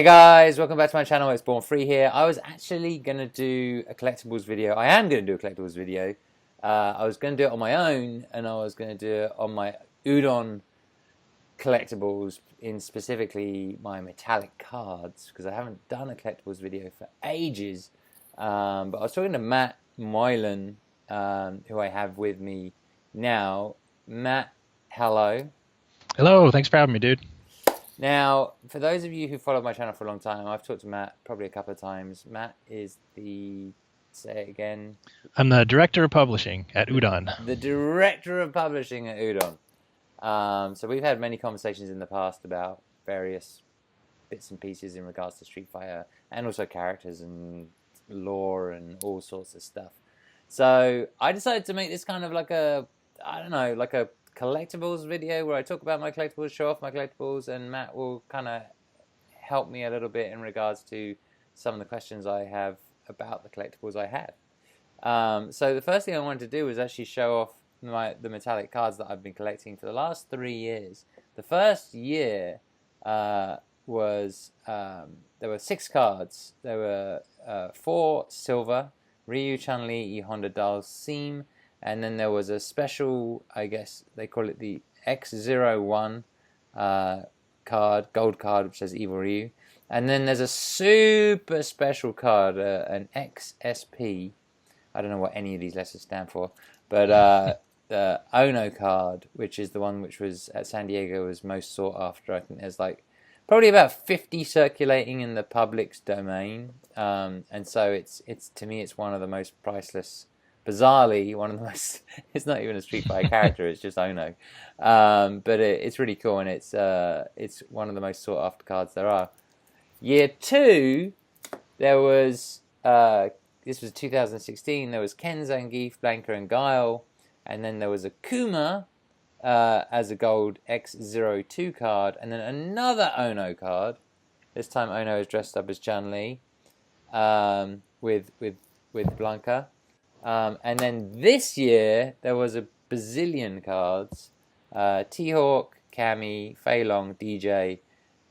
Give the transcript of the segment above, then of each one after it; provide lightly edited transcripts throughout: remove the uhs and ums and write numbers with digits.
Hey guys, welcome back to my channel. It's Born Free here. I was actually going to do a collectibles video. I am going to do a collectibles video. I was going to do it on my own, and I was going to do it on my UDON collectibles, in specifically my metallic cards, because I haven't done a collectibles video for ages. But I was talking to Matt Moylan, who I have with me now. Matt, hello. Hello, thanks for having me, dude. Now, for those of you who followed my channel for a long time, I've talked to Matt probably a couple of times. Matt is say it again, I'm the director of publishing at UDON. the director of publishing at UDON. So we've had many conversations in the past about various bits and pieces in regards to Street Fighter, and also characters and lore and all sorts of stuff. So I decided to make this kind of like a, I don't know, like a collectibles video where I talk about my collectibles, show off my collectibles, and Matt will kind of help me a little bit in regards to some of the questions I have about the collectibles I have. So the first thing I wanted to do was actually show off the metallic cards that I've been collecting for the last 3 years. The first year was there were 6 cards. There were 4 silver, Ryu, Chun-Li, Honda Dalsim, and then there was a special, I guess they call it the X01 card, gold card, which says Evil Ryu. And then there's a super special card, an XSP. I don't know what any of these letters stand for, but the Ono card, which is the one which was at San Diego, was most sought after. I think there's like probably about 50 circulating in the public's domain, and so it's to me it's one of the most priceless. Bizarrely, one of the most. It's not even a Street Fighter character; it's just Ono. But it's really cool, and it's one of the most sought after cards there are. Year 2, there was this was 2016. There was Ken, Zangief, Blanca, and Guile, and then there was a Kuma as a gold X02 card, and then another Ono card. This time Ono is dressed up as Chun-Li with Blanca. And then this year there was a bazillion cards, T-Hawk, Cammy, Fei Long, DJ,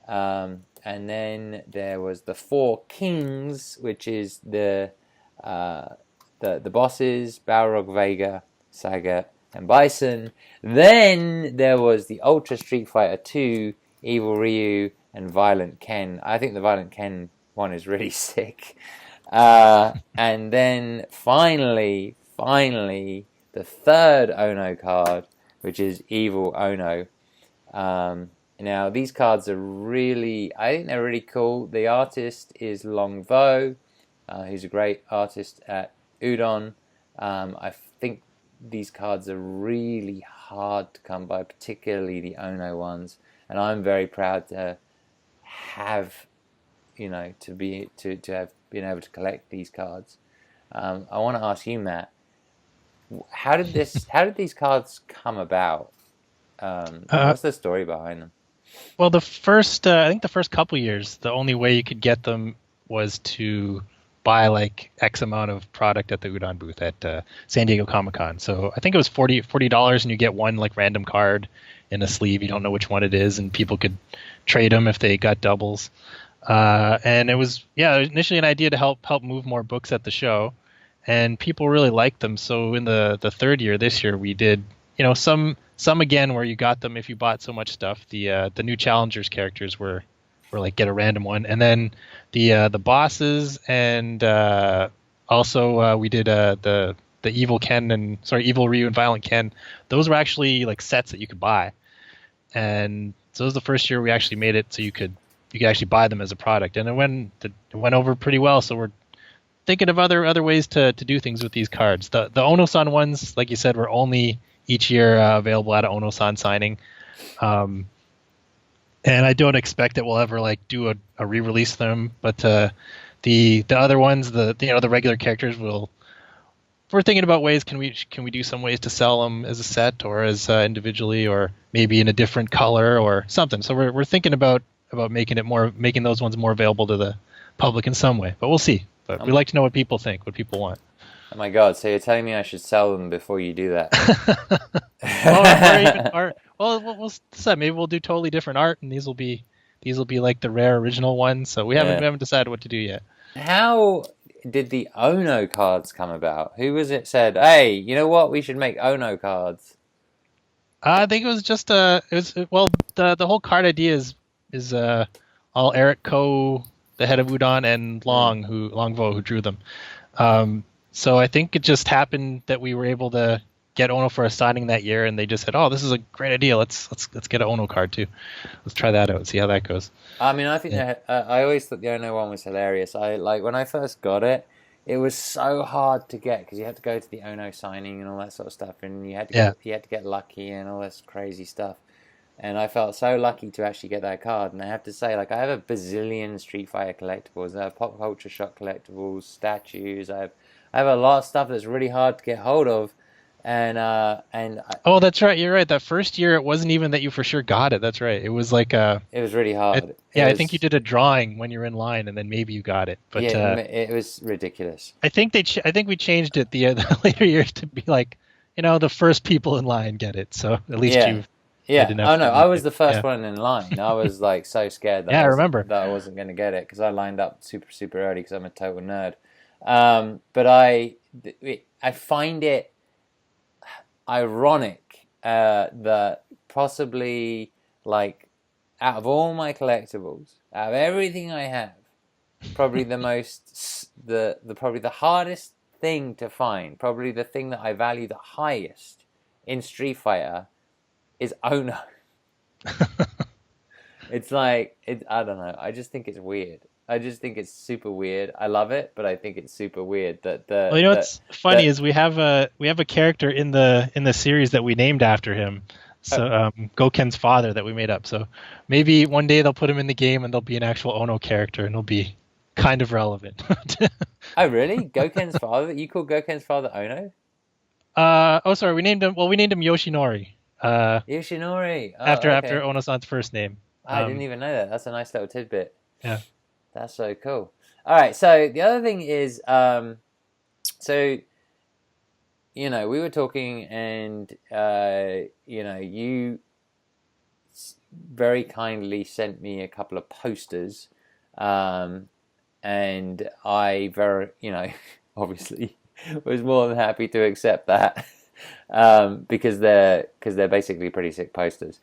and then there was the 4 Kings, which is the bosses, Balrog, Vega, Sagat, and Bison. Then there was the Ultra Street Fighter 2, Evil Ryu, and Violent Ken. I think the Violent Ken one is really sick. And then finally, the third Ono card, which is Evil Ono. Now these cards are really, I think they're really cool. The artist is Long Vo, who's a great artist at UDON. I think these cards are really hard to come by, particularly the Ono ones, and I'm very proud to have, to have been able to collect these cards. I want to ask you, Matt, how did these cards come about? What's the story behind them? Well, I think the first couple years, the only way you could get them was to buy like X amount of product at the UDON booth at San Diego Comic-Con. So I think it was $40, and you get one like random card in a sleeve. You don't know which one it is, and people could trade them if they got doubles. And it was initially an idea to help move more books at the show, and people really liked them. So in the third year, this year, we did some again where you got them if you bought so much stuff. The new challengers characters were like get a random one, and then the bosses, and also we did the Evil Ryu and Violent Ken. Those were actually like sets that you could buy, and so it was the first year we actually made it so you could actually buy them as a product, and it went over pretty well. So we're thinking of other ways to do things with these cards. The Ono-san ones, like you said, were only each year available at an Ono-san signing, and I don't expect that we'll ever like do a re-release of them. But the other ones, the regular characters, we're thinking about ways. Can we do some ways to sell them as a set or as individually, or maybe in a different color or something. So we're thinking about making those ones more available to the public in some way, but we'll see. But we like to know what people think, what people want. Oh my God! So you're telling me I should sell them before you do that? We'll decide. Maybe we'll do totally different art, and these will be these will be like the rare original ones. So we Yeah. haven't decided what to do yet. How did the Ono cards come about? Who was it said, hey, you know what? We should make Ono cards. I think it was just the whole card idea is all Eric Ko, the head of Udon, and Longvo who drew them. So I think it just happened that we were able to get Ono for a signing that year, and they just said, "Oh, this is a great idea. Let's get an Ono card too. Let's try that out and see how that goes." I mean, I think I always thought the Ono one was hilarious. I like when I first got it. It was so hard to get because you had to go to the Ono signing and all that sort of stuff, and you had to get lucky and all this crazy stuff. And I felt so lucky to actually get that card. And I have to say, like, I have a bazillion Street Fighter collectibles. I have pop culture shock collectibles, statues. I have a lot of stuff that's really hard to get hold of. Oh, that's right. You're right. That first year, it wasn't even that you for sure got it. That's right. It was like it was really hard. I think you did a drawing when you were in line, and then maybe you got it. But yeah, it was ridiculous. I think we changed it the later years to be like, the first people in line get it. So at least you've. Yeah. Oh no, I was the first one in line. I was like so scared that I remember that I wasn't going to get it because I lined up super early because I'm a total nerd. But I find it ironic that possibly, like, out of all my collectibles, out of everything I have, probably the probably the hardest thing to find, probably the thing that I value the highest in Street Fighter is Ono. It's like I don't know. I just think it's weird. I just think it's super weird. I love it, but I think it's super weird that what's funny is we have a character in the series that we named after him. So Goken's father that we made up. So maybe one day they'll put him in the game and there'll be an actual Ono character and it'll be kind of relevant. Oh really? Goken's father? You call Goken's father Ono? Sorry. We named him Yoshinori. Yoshinori. Oh, after Ono-san's first name. I didn't even know that. That's a nice little tidbit. Yeah. That's so cool. All right, so the other thing is, we were talking, and you very kindly sent me a couple of posters, and I obviously was more than happy to accept that, because they're basically pretty sick posters.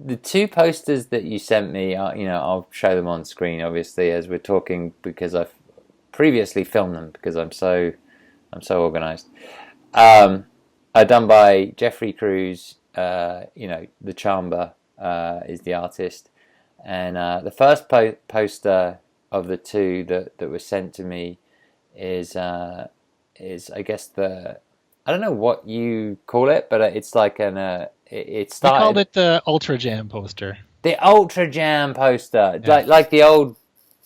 The two posters that you sent me, I'll show them on screen, obviously, as we're talking, because I've previously filmed them because I'm so organized. Are done by Jeffrey Cruz. The Chamber is the artist, and the first poster of the two that was sent to me is I guess I don't know what you call it, but it's like it started. We called it the Ultra Jam poster. The Ultra Jam poster, yeah. like the old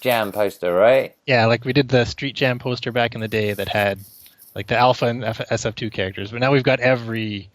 Jam poster, right? Yeah, like we did the Street Jam poster back in the day that had like the Alpha and SF2 characters, but now we've got every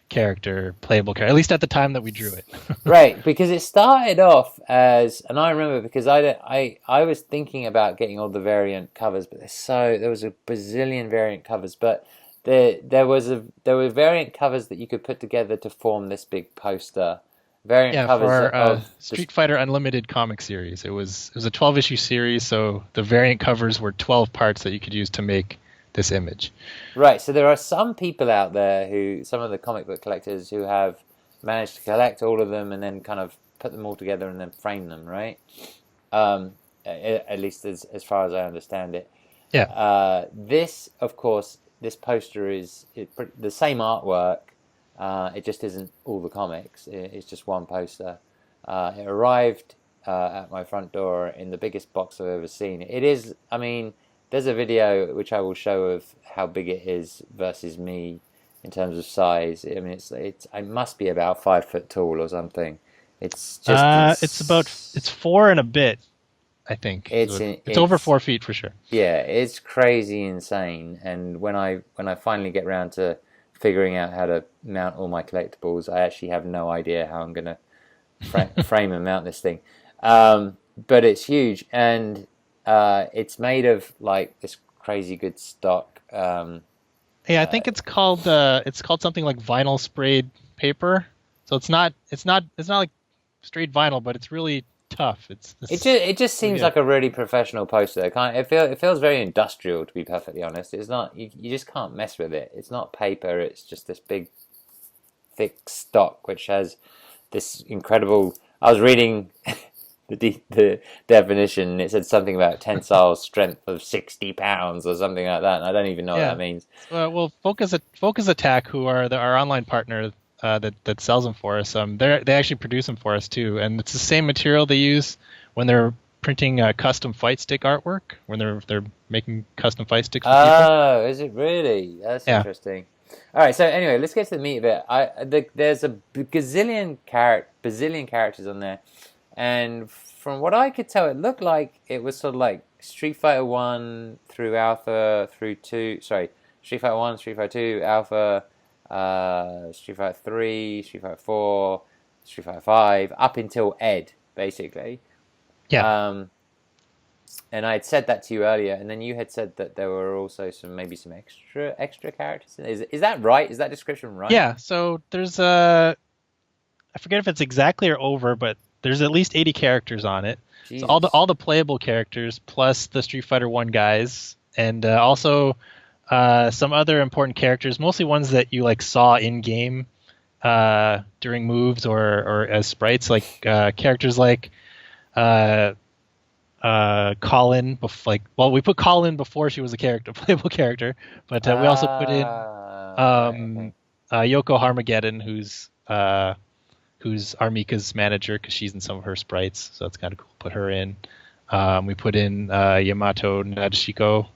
playable character, at least at the time that we drew it. Right, because it started off as, and I remember because I was thinking about getting all the variant covers, but there was a bazillion variant covers, but there were variant covers that you could put together to form this big poster. Variant covers for of Street Fighter Unlimited comic series. It was a 12-issue series, so the variant covers were 12 parts that you could use to make this image. Right, so there are some people out there some of the comic book collectors who have managed to collect all of them and then kind of put them all together and then frame them, right? At least as far as I understand it. Yeah. This, of course, this poster is the same artwork. It just isn't all the comics. It's just one poster. It arrived at my front door in the biggest box I've ever seen. It is, I mean, there's a video which I will show of how big it is versus me in terms of size. I mean, it must be about 5 foot tall or something. It's just it's 4 and a bit. I think it's over 4 feet for sure. Yeah, it's crazy insane. And when I finally get around to figuring out how to mount all my collectibles, I actually have no idea how I'm gonna frame and mount this thing. But it's huge, and it's made of like this crazy good stock. I think it's called something like vinyl sprayed paper. So it's not like straight vinyl, but it's really tough. It just really seems good. like a really professional poster. It feels very industrial, to be perfectly honest. It's not you just can't mess with it. It's not paper. It's just this big thick stock which has this incredible. I was reading the definition. It said something about tensile strength of 60 pounds or something like that. And I don't even know what Yeah. that means. Well, Focus Attack, who are our online partner that sells them for us, they actually produce them for us too, and it's the same material they use when they're printing custom fight stick artwork, when they're making custom fight sticks for people. Oh, is it really? That's Yeah. interesting. All right, so anyway, let's get to the meat of it. There's a bazillion characters on there, and from what I could tell, it looked like it was sort of like Street Fighter 1 through Alpha through 2. Sorry, Street Fighter 1, Street Fighter 2, Alpha, Street Fighter 3, Street Fighter 4, Street Fighter 5, up until Ed, basically. Yeah. And I had said that to you earlier, and then you had said that there were also some extra characters. Is that right? Is that description right? Yeah. So there's I forget if it's exactly or over, but there's at least 80 characters on it. Jesus. So all the playable characters plus the Street Fighter 1 guys, and also some other important characters, mostly ones that you like saw in game during moves or as sprites, like characters like Colin. We put Colin before she was a playable character, but we also put in Yoko Harmageddon, who's Armika's manager, because she's in some of her sprites, so it's kind of cool. Put her in. We put in Yamato Nadeshiko.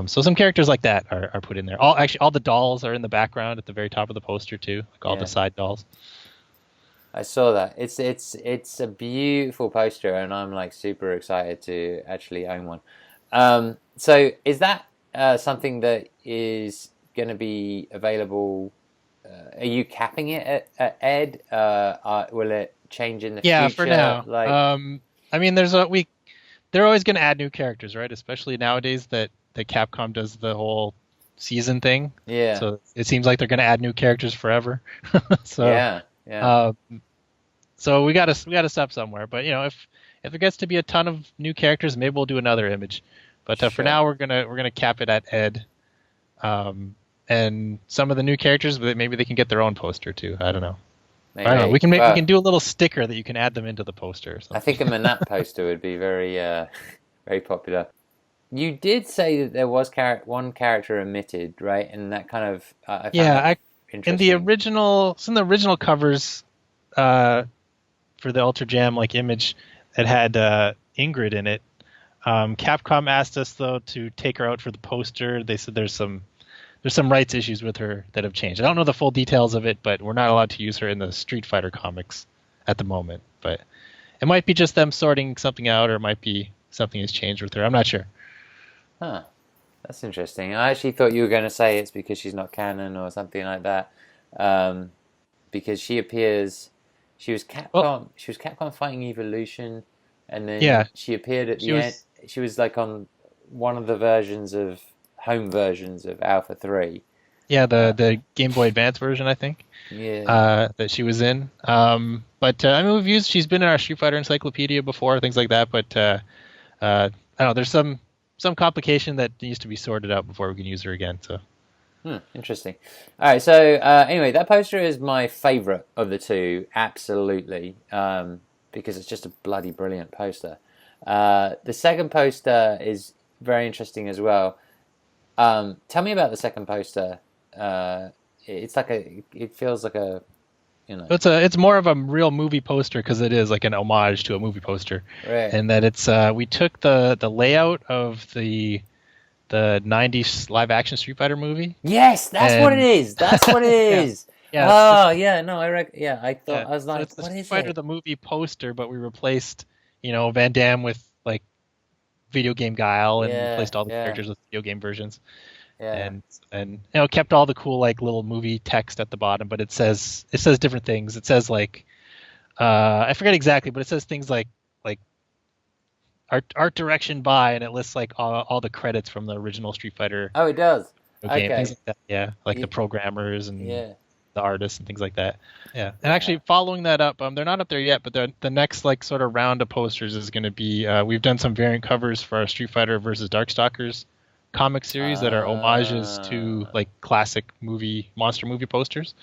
So some characters like that are put in there. All the dolls are in the background at the very top of the poster too, like all the side dolls. I saw that. It's a beautiful poster, and I'm like super excited to actually own one. So is that something that is going to be available? Are you capping it at Ed? Will it change in the future? Yeah, for now. Like, I mean, they're always going to add new characters, right? Especially nowadays that Capcom does the whole season thing. Yeah. So it seems like they're going to add new characters forever. So yeah. So we got to stop somewhere. But if it gets to be a ton of new characters, maybe we'll do another image. But for now, we're gonna cap it at Ed. And some of the new characters, maybe they can get their own poster too. I don't know. Maybe. I don't know. We can do a little sticker that you can add them into the poster. I think a Menat poster would be very very popular. You did say that there was one character omitted, right? And that kind of interesting. In the original covers for the Ultra Jam image, it had Ingrid in it. Capcom asked us though to take her out for the poster. They said there's some rights issues with her that have changed. I don't know the full details of it, but we're not allowed to use her in the Street Fighter comics at the moment. But it might be just them sorting something out, or it might be something has changed with her. I'm not sure. Huh. That's interesting. I actually thought you were going to say it's because she's not canon or something like that. Because she appears, she was Capcom fighting Evolution, and then she appeared at the end. She was like on one of the home versions of Alpha 3. Yeah, the Game Boy Advance version, I think. Yeah. That she was in. But I mean, she's been in our Street Fighter Encyclopedia before, things like that. But I don't know. There's some complication that needs to be sorted out before we can use her again. So. Interesting. All right. So anyway, that poster is my favorite of the two, absolutely, because it's just a bloody brilliant poster. The second poster is very interesting as well. Tell me about the second poster. It feels like a, It's more of a real movie poster because it is like an homage to a movie poster, right? And that it's we took the layout of the 90s live action Street Fighter movie. Yes, that's what it is. That's what it is. Yeah. Oh yeah, no, I thought I was like, it's the what Street is Fighter it? the movie poster, but we replaced Van Damme with like video game Guile and replaced all the characters with video game versions. Yeah. And kept all the cool like little movie text at the bottom, but it says different things. It says like I forget exactly, but it says things like art direction by, and it lists like all the credits from the original Street Fighter. Oh, it does. Game, Okay. things like that. Yeah, like the programmers and the artists and things like that. Yeah, and actually following that up, they're not up there yet, but the next like sort of round of posters is going to be we've done some variant covers for our Street Fighter versus Darkstalkers comic series that are homages to like classic monster movie posters.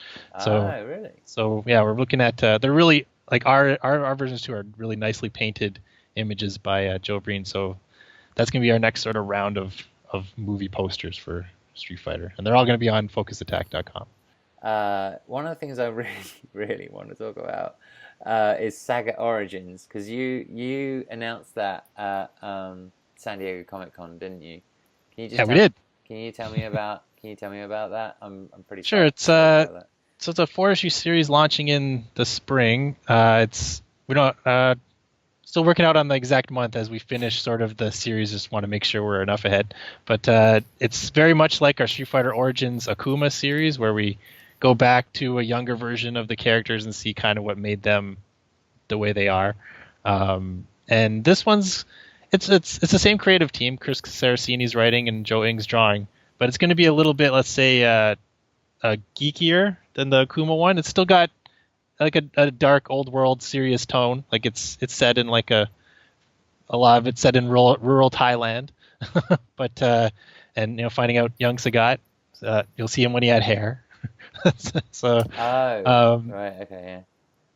So really? So yeah, we're looking at they're really like our versions too are really nicely painted images by Joe Breen. So that's going to be our next sort of round of movie posters for Street Fighter, and they're all going to be on focusattack.com. One of the things I really, really want to talk about is Sagat Origins, because you announced that at San Diego Comic-Con, didn't you? Can you just we did. Can you tell me about that? I'm pretty sure. It's about that. So it's a 4-issue series launching in the spring. We don't still working out on the exact month as we finish sort of the series. Just want to make sure we're enough ahead. But it's very much like our Street Fighter Origins Akuma series, where we go back to a younger version of the characters and see kind of what made them the way they are. And this one's it's the same creative team. Chris Saraceni's writing and Joe Ing's drawing, but it's going to be a little bit, let's say, geekier than the Akuma one. It's still got like a dark old world serious tone. Like it's set in like a lot of it's set in rural Thailand. But and finding out young Sagat, you'll see him when he had hair. So right, okay, yeah.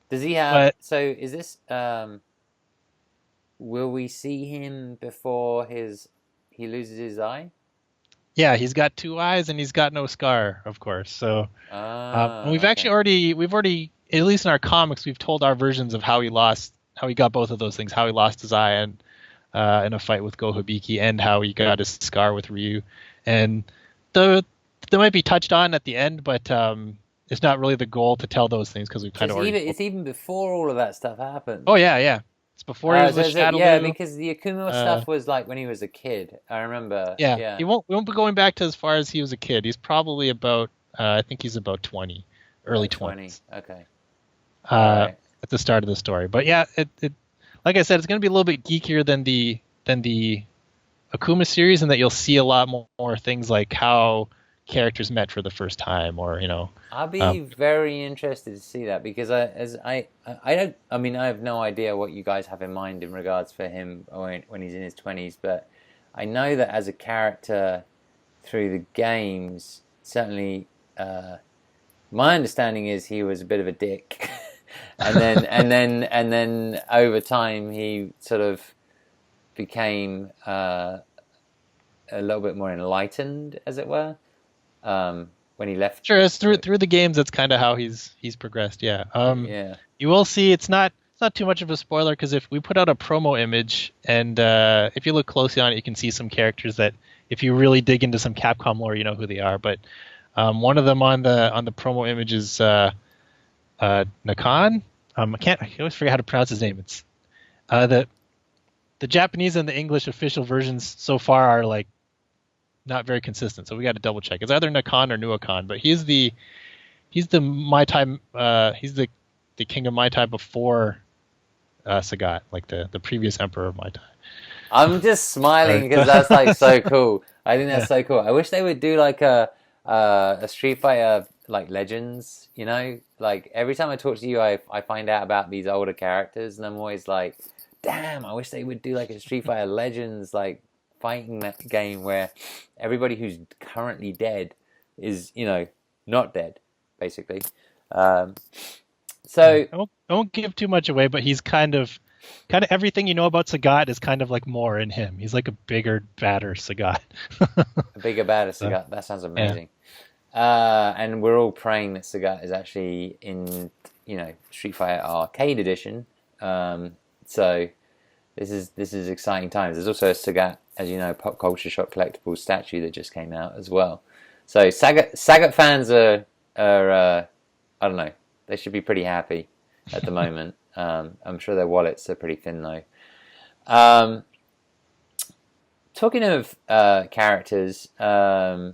Does he have? So is this? Will we see him before he loses his eye? Yeah, he's got 2 eyes and he's got no scar, of course. So we've already at least in our comics we've told our versions of how he got both of those things, how he lost his eye and in a fight with Go Hibiki, and how he got his scar with Ryu. And they might be touched on at the end, but it's not really the goal to tell those things because we've kind of already. It's even before all of that stuff happened. Oh yeah. It's before he was with Shadaloo. Yeah, because the Akuma stuff was like when he was a kid. I remember. Yeah. We won't be going back to as far as he was a kid. He's probably about I think he's about 20, early 20s. Okay. At the start of the story, but yeah, it like I said, it's going to be a little bit geekier than the Akuma series, in that you'll see a lot more things like how characters met for the first time, or I'll be very interested to see that, because I have no idea what you guys have in mind in regards for him when he's in his 20s, but I know that as a character through the games, certainly my understanding is he was a bit of a dick. and then over time he sort of became a little bit more enlightened, as it were. When he left. Sure, it's through the games. That's kind of how he's progressed. Yeah. You will see. It's not too much of a spoiler, because if we put out a promo image, and if you look closely on it, you can see some characters that, if you really dig into some Capcom lore, you know who they are. But one of them on the promo image is Nakan. I always forget how to pronounce his name. It's the Japanese and the English official versions so far are like not very consistent, so we got to double check. It's either Nakan or Nuakan, but he's the Mai Tai, he's the king of Mai Tai before Sagat, like the previous emperor of Mai Tai. I'm just smiling because that's like so cool. I think that's so cool. I wish they would do like a Street Fighter like Legends, like every time I talk to you, I find out about these older characters, and I'm always like, damn, I wish they would do like a Street Fighter Legends like fighting that game where everybody who's currently dead is not dead, basically. So I won't give too much away, but he's kind of everything you know about Sagat is kind of like more in him. He's like a bigger, badder Sagat. A bigger, badder Sagat. That sounds amazing. Yeah. And we're all praying that Sagat is actually in Street Fighter Arcade Edition. So this is exciting times. There's also a Sagat, as you know, Pop Culture Shock collectible statue that just came out as well. So Sagat fans are I don't know, they should be pretty happy at the moment. I'm sure their wallets are pretty thin though. Talking of characters, I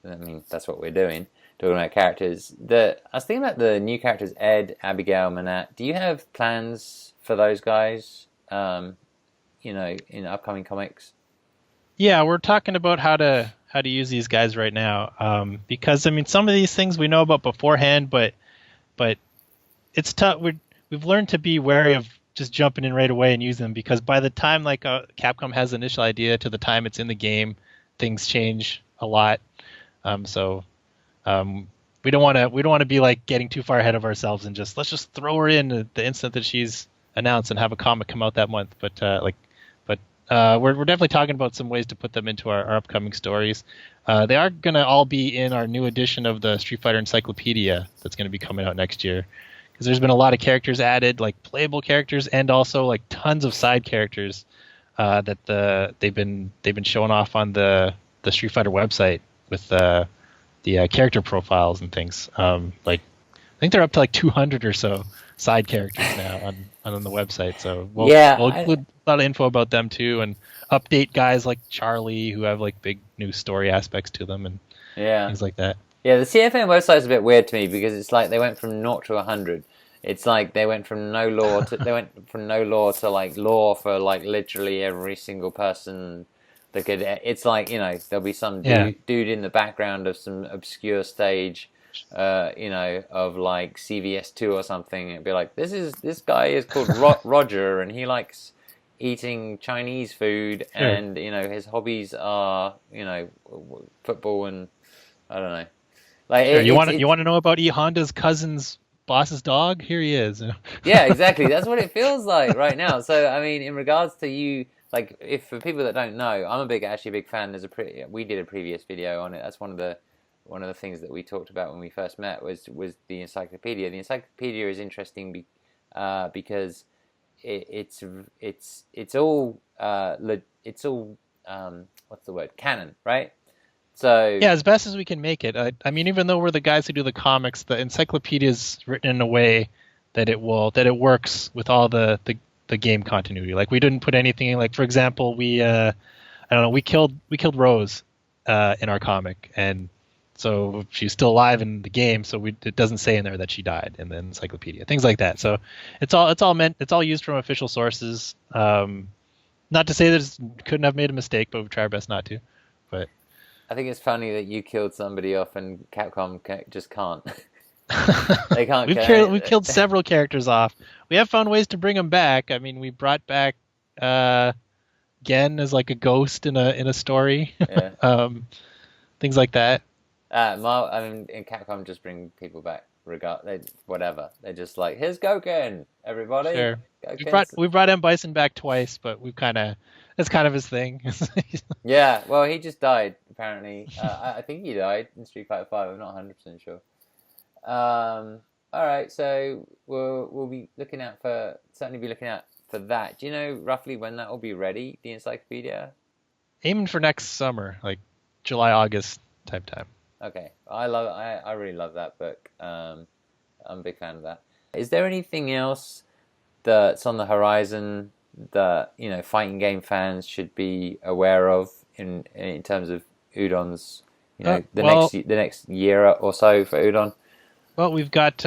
mean that's what we're doing. Talking about characters. I was thinking about the new characters, Ed, Abigail, Menat. Do you have plans for those guys? In upcoming comics? Yeah, we're talking about how to to use these guys right now, because I mean some of these things we know about beforehand, but it's tough. We've learned to be wary of just jumping in right away and use them, because by the time like Capcom has the initial idea to the time it's in the game, things change a lot. We don't want to be like getting too far ahead of ourselves and let's just throw her in the instant that she's announced and have a comic come out that month. But we're definitely talking about some ways to put them into our upcoming stories. They are going to all be in our new edition of the Street Fighter Encyclopedia that's going to be coming out next year. Because there's been a lot of characters added, like playable characters, and also like tons of side characters that they've been showing off on the Street Fighter website with the character profiles and things. Like I think they're up to like 200 or so side characters now on the website. So we'll include a lot of info about them too, and update guys like Charlie who have like big new story aspects to them and things like that. Yeah, the CFN website is a bit weird to me because it's like they went from 0 to 100. It's like they went from no lore to like lore for like literally every single person that could. It's like, you know, there'll be some dude in the background of some obscure stage, you know, of like CVS2 or something. It'd be like, this guy is called Roger and he likes eating Chinese food and, you know, his hobbies are, you know, football and I don't know. Like you want to know about E Honda's cousin's boss's dog? Here he is. Yeah, exactly. That's what it feels like right now. So I mean, in regards to you, like, if for people that don't know, I'm actually a big fan. We did a previous video on it. That's one of the things that we talked about when we first met was the encyclopedia. The encyclopedia is interesting because it's all what's the word, canon, right? So yeah, as best as we can make it. I mean, even though we're the guys who do the comics, the encyclopedia is written in a way that it works with all the game continuity. Like we didn't put anything in, like for example, we killed Rose in our comic, and so she's still alive in the game. So it doesn't say in there that she died in the encyclopedia. Things like that. So it's all used from official sources. Not to say that couldn't have made a mistake, but we try our best not to. But I think it's funny that you killed somebody off and Capcom just can't. They can't. We've killed several characters off. We have found ways to bring them back. I mean, we brought back Gen as like a ghost in a story. Yeah. Things like that. I mean, in Capcom just bring people back whatever. They're just like, here's Goken, everybody. Sure. We brought M. Bison back twice, but that's kind of his thing. Yeah, well, he just died, apparently. I think he died in Street Fighter 5. I'm not 100% sure. All right, so we'll be certainly be looking out for that. Do you know roughly when that will be ready, the encyclopedia? Aiming for next summer, like July, August type time. Okay, I really love that book. I'm a big fan of that. Is there anything else that's on the horizon that, you know, fighting game fans should be aware of in terms of Udon's, you know, the next year or so for Udon? Well, we've got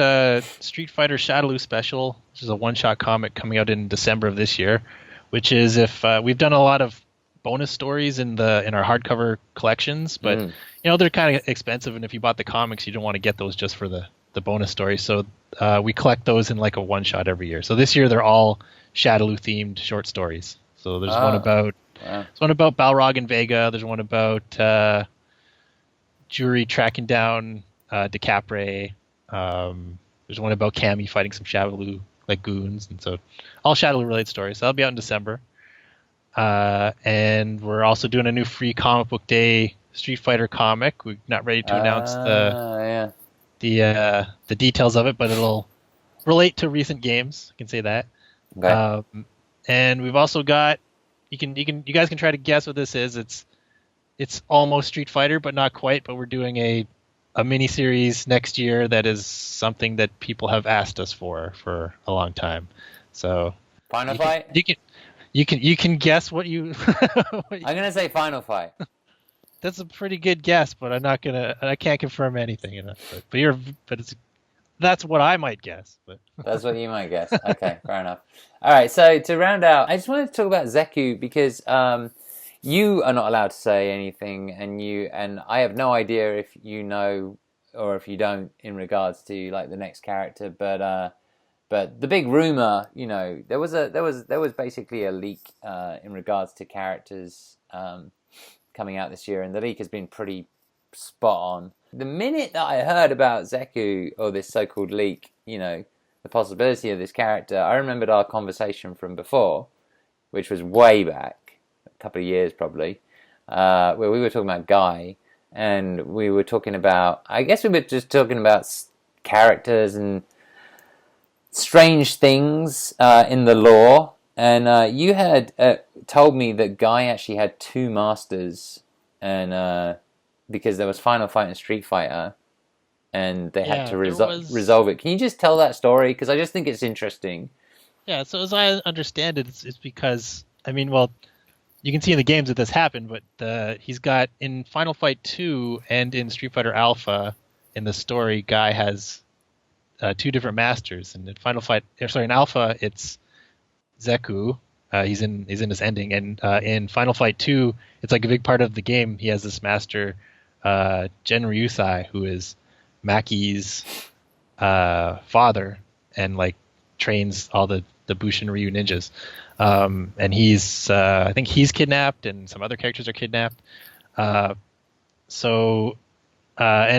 Street Fighter Shadaloo Special, which is a one-shot comic coming out in December of this year, which is if we've done a lot of bonus stories in our hardcover collections, but you know, they're kind of expensive, and if you bought the comics, you don't want to get those just for the bonus stories. So we collect those in like a one-shot every year. So this year they're all Shadaloo themed short stories. So there's one about Balrog and Vega. There's one about Jury tracking down DeCapre. There's one about Cammy fighting some Shadaloo like goons, and so all Shadaloo related stories. So that'll be out in December. And we're also doing a new free comic book day Street Fighter comic. We're not ready to announce the details of it, but it'll relate to recent games. I can say that. Okay. And we've also got you guys can try to guess what this is. It's almost Street Fighter, but not quite. But we're doing a mini series next year that is something that people have asked us for a long time. So Final Fight. You can guess what you. I'm gonna say Final Fight. That's a pretty good guess, but I can't confirm anything in it. That's what I might guess. But that's what you might guess. Okay, fair enough. All right, so to round out, I just wanted to talk about Zeku because You are not allowed to say anything, and I have no idea if you know or if you don't in regards to like the next character. But the big rumor, there was basically a leak in regards to characters coming out this year, and the leak has been pretty spot on. The minute that I heard about Zeku, or this so-called leak, the possibility of this character, I remembered our conversation from before, which was way back, a couple of years probably, where we were talking about Guy, and we were talking about, I guess we were just talking about characters and strange things in the lore, and you had told me that Guy actually had two masters, and because there was Final Fight and Street Fighter, and they had to resolve it. Can you just tell that story? Because I just think it's interesting. Yeah, so as I understand it, it's because, well, you can see in the games that this happened, but he's got, in Final Fight 2 and in Street Fighter Alpha, in the story, Guy has two different masters. And in Alpha, it's Zeku. He's in his ending, and in Final Fight 2, it's like a big part of the game. He has this master, Gen Ryusai, who is Maki's father, and like trains all the Bushin Ryu ninjas. And I think he's kidnapped, and some other characters are kidnapped. And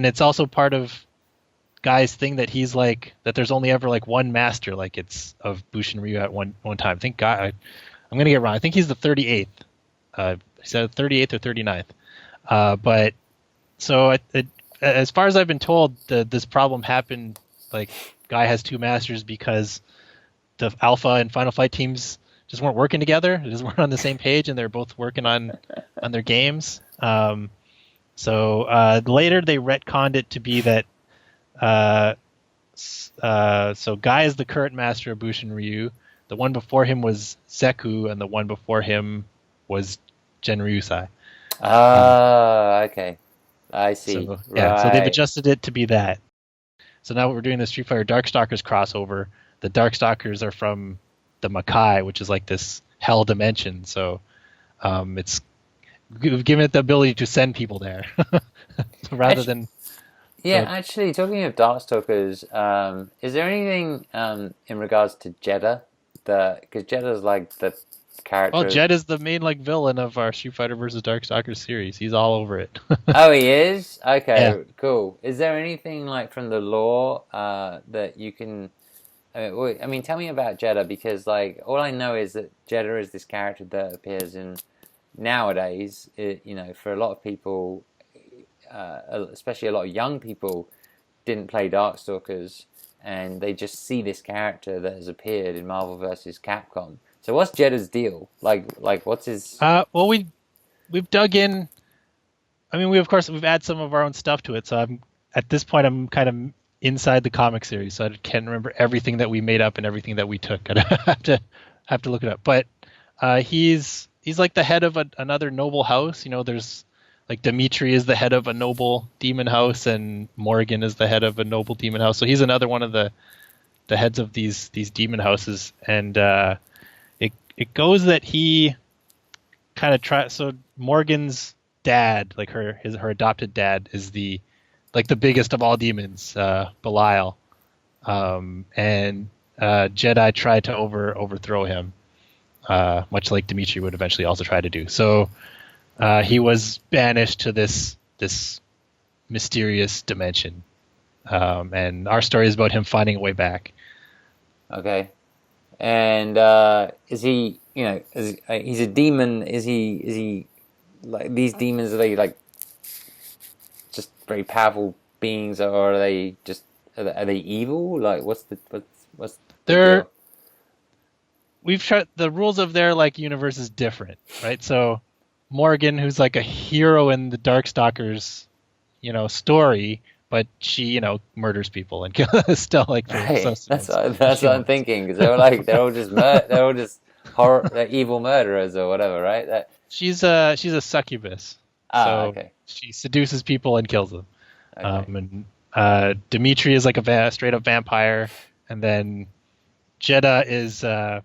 it's also part of Guy's thing that he's like, that there's only ever like one master, like it's of Bushin Ryu at one time. I think Guy, I'm gonna get wrong. I think he's the 38th. He said 38th or 39th. But so as far as I've been told, this problem happened. Like Guy has two masters because the Alpha and Final Fight teams just weren't working together. They just weren't on the same page, and they're both working on their games. So later they retconned it to be that. So Guy is the current master of Bushin Ryu. The one before him was Zeku, and the one before him was Gen Ryusai. Okay. I see. So, yeah, right. So they've adjusted it to be that. So now we're doing the Street Fighter Darkstalkers crossover. The Darkstalkers are from the Makai, which is like this hell dimension. So it's given it the ability to send people there rather than... Yeah, actually, talking of Darkstalkers, is there anything in regards to Jedah? Because Jedah's like the character. Oh, Jedah is the main like villain of our Street Fighter versus Darkstalkers series. He's all over it. Oh, he is? Okay, yeah. Cool. Is there anything like from the lore that you can... I mean, tell me about Jedah, because like all I know is that Jedah is this character that appears in nowadays. For a lot of people... especially a lot of young people, didn't play Darkstalkers, and they just see this character that has appeared in Marvel vs. Capcom. So what's Jedah's deal? Like what's his... Well, we've dug in. I mean, we've added some of our own stuff to it. So at this point I'm kind of inside the comic series, so I can't remember everything that we made up and everything that we took. I'd have to look it up. But he's like the head of another noble house. There's like Dimitri is the head of a noble demon house, and Morgan is the head of a noble demon house. So he's another one of the heads of these demon houses. And it goes that he kind of tries. So Morgan's dad, like her adopted dad, is the biggest of all demons, Belial. And Jedah tried to overthrow him, much like Dimitri would eventually also try to do. So. He was banished to this mysterious dimension, and our story is about him finding a way back. Okay, and is he? He's a demon. Is he like these demons? Are they like just very powerful beings, or are they just are they evil? Like what's the deal? We've tried the rules of their like universe is different, right? So. Morgan, who's like a hero in the Darkstalkers, story, but she, murders people and still like. Right. That's what I'm thinking, because they're all just horror, they're evil murderers or whatever, right? She's a succubus. Okay. She seduces people and kills them. Okay. And Dimitri is like a straight up vampire, and then Jedah is, I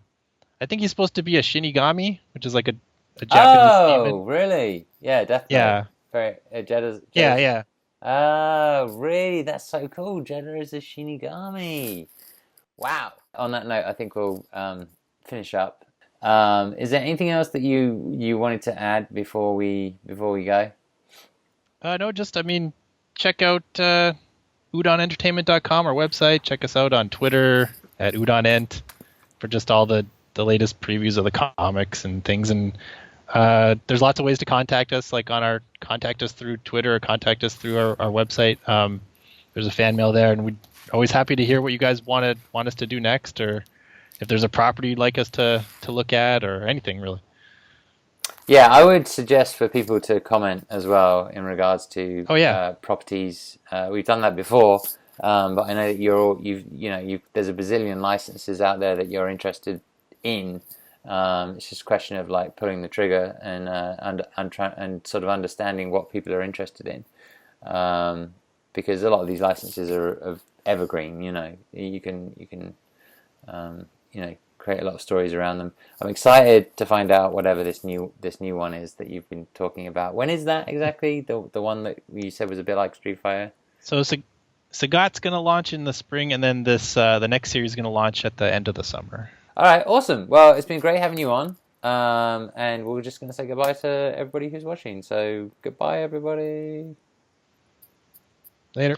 think he's supposed to be a shinigami, which is like a Japanese Oh, demon. really? Yeah, definitely. Yeah, Very yeah, Jedah's. yeah. Oh, really? That's so cool. Jedah is a shinigami. Wow. On that note, I think we'll finish up. Is there anything else that you wanted to add before we go? No, just I mean, check out udonentertainment.com, our website. Check us out on Twitter at udonent for just all the latest previews of the comics and things. And there's lots of ways to contact us, like on our contact us through Twitter or contact us through our website. There's a fan mail there, and we're always happy to hear what you guys want us to do next, or if there's a property you'd like us to look at, or anything really. Yeah, I would suggest for people to comment as well in regards to Oh yeah, properties. We've done that before, but I know that there's a bazillion licenses out there that you're interested in. It's just a question of like pulling the trigger and sort of understanding what people are interested in, because a lot of these licenses are of evergreen. You can create a lot of stories around them. I'm excited to find out whatever this new one is that you've been talking about. When is that exactly? The one that you said was a bit like Street Fighter? so Sagat's going to launch in the spring, and then the next series is going to launch at the end of the summer. All right, awesome. Well, it's been great having you on. And we're just going to say goodbye to everybody who's watching. So goodbye, everybody. Later.